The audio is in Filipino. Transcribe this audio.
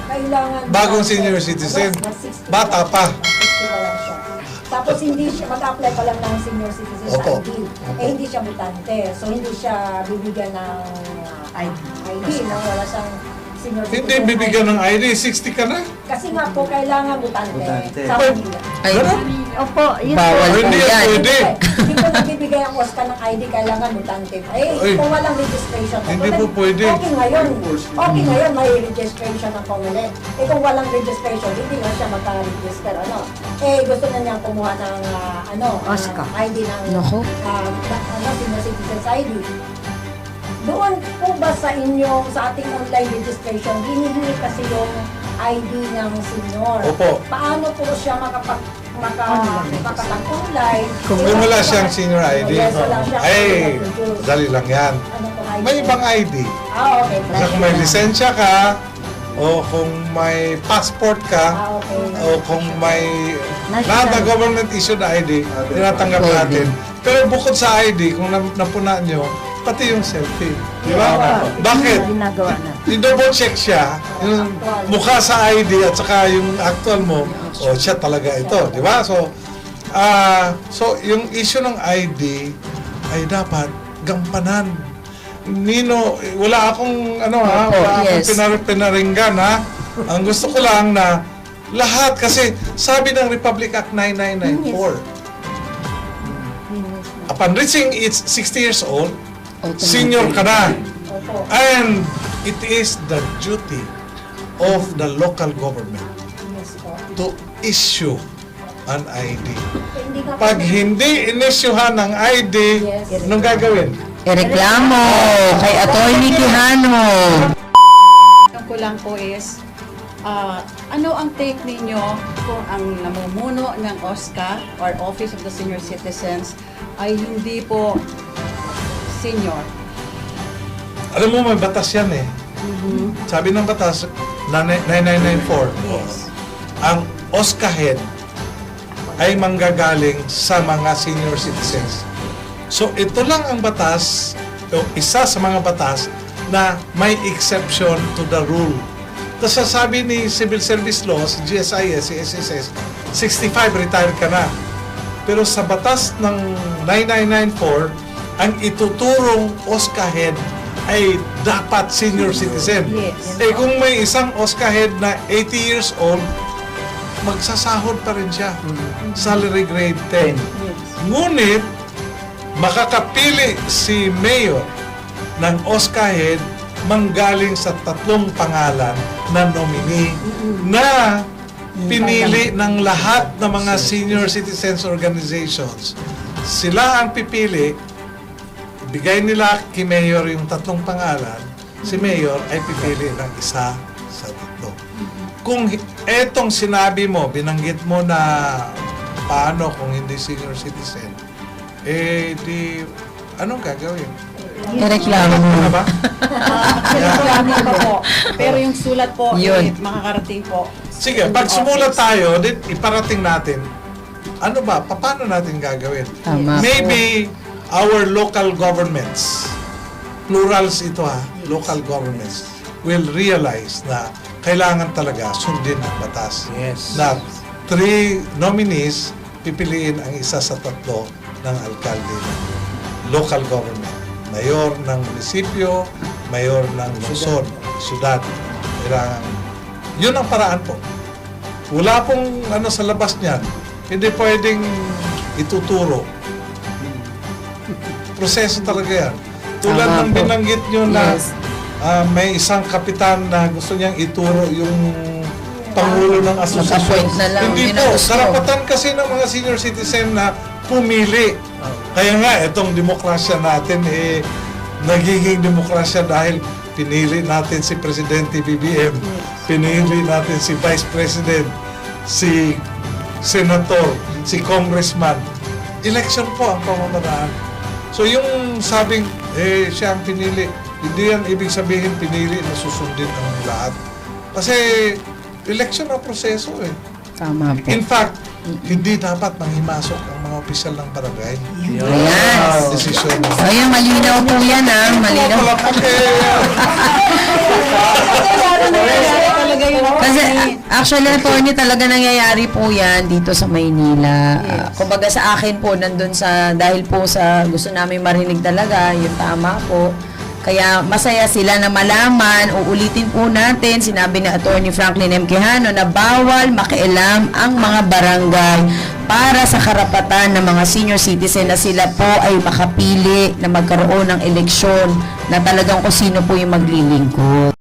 kailangan bagong senior citizen, bata pa. 60 pa lang siya. Tapos hindi siya, mag-apply pa lang ng senior citizen sa Opo. ID. Eh hindi siya mutante. So hindi siya bibigyan ng ID. No? Wala siyang senior citizen. Hindi bibigyan ng ID, 60 ka na. Kasi nga po, kailangan mutante. Sa Ay, kanila. Ay, Ganun? Opo, yun bawal po. po Hindi yan yan. pwede. Hindi ko nagbibigay ang Oscar ng ID, kailangan mutante. Ay. Kung walang registration. Hindi po pwede. Okay ngayon, may registration ng Comelec. Kung walang registration, hindi nga siya magka-register. Gusto na niyang kumuha ng Oscar. ID ng Naku. senior citizens ID. Doon po ba sa inyo, sa ating online registration, hinihingi kasi yung ID ng senior. Opo. Paano po siya makapag-online? Kung wala siyang senior ID, Yes, wala siyang ay, ID. dali lang yan. Ano po ID? May ibang ID. Okay. Kasi kung may lisensya ka, o kung may passport ka, Okay. o kung may lahat na government issued ID, tinatanggap Pwede. natin. Pero bukod sa ID, kung napuna nyo, pati yung selfie. Di ba? Bakit? Ginagawa na. I-double check siya, yung mukha sa ID at saka yung actual mo, o siya talaga ito, di ba? So, yung issue ng ID ay dapat gampanan. Nino, wala akong wala akong yes. pinaringgan Ang gusto ko lang na lahat kasi sabi ng Republic Act 9994. Upon reaching its 60 years old, senior ka na. Opo. And it is the duty of the local government Yes po. to issue an ID. Hindi nga po- Pag hindi inisyuhan ng ID, Yes. anong gagawin? Ireklamo kay Atty. Quijano. Ang ko lang po is, ano ang take ninyo kung ang namumuno ng OSCA or Office of the Senior Citizens ay hindi po senior? Alam mo, may batas yan eh. Sabi ng batas, 9994, Yes. ang OSCA head ay manggagaling sa mga senior citizens. So ito lang ang batas, o isa sa mga batas na may exception to the rule. Kasi sabi ni Civil Service Laws, GSIS, SSS, 65 retired ka na. Pero sa batas ng 9994, ang ituturong OSCA head ay dapat senior citizen. Yes. Kung may isang OSCA head na 80 years old, magsasahod pa rin siya. Salary grade 10. Ngunit, makakapili si Mayor ng OSCA head manggaling sa tatlong pangalan na nominee na pinili ng lahat ng mga senior citizens organizations. Sila ang pipili, bigay nila kay Mayor yung tatlong pangalan, si Mayor ay pipili ng isa sa tatlo. Kung etong sinabi mo, binanggit mo na paano kung hindi senior citizen, anong gagawin? Ireklamo. Ano ba? Reklamo pa po. Pero yung sulat po, Yun. makakarating po. Sige, pag sumulat tayo, iparating natin, ano ba, paano natin gagawin? Tama. Maybe our local governments, plurals ito local governments, will realize na kailangan talaga sundin ang batas. Yes. Na 3 nominees, pipiliin ang isa sa tatlo ng alkalde ng local government. Mayor ng munisipyo, mayor ng lungsod, syudad. Kailangan. Yun ang paraan po. Wala pong sa labas niyan. Hindi pwedeng ituturo. Proseso talaga yan. Tulad Tama ng po. binanggit nyo na Yes. may isang kapitan na gusto niyang ituro yung pangulo ng asosasyon. Nag-appoint na lang. Hindi Yun po. ang gusto. Karapatan kasi ng mga senior citizen na pumili. Kaya nga, itong demokrasya natin, nagiging demokrasya dahil pinili natin si Presidente BBM, pinili natin si Vice President, si Senator, si Congressman. Election po ang pamamaraan. So yung sabing, siya ang pinili, hindi yan ibig sabihin pinili na susundin ang lahat. Kasi election ang proseso eh. Tama po. In fact, hindi dapat manghimasok ang mga opisyal ng barangay. Ayan. Desisyon. So, yung malinaw po yan, malinaw. Wala pa Talaga yun. Kasi actually, attorney, talaga nangyayari po yan dito sa Maynila. Kumbaga sa akin po, nandun dahil po sa gusto namin marinig talaga, yung tama po. Kaya masaya sila na malaman, uulitin po natin, sinabi ni Attorney Franklin M. Quijano na bawal makialam ang mga barangay para sa karapatan ng mga senior citizen na sila po ay makapili na magkaroon ng eleksyon na talagang kung sino po yung maglilingkod.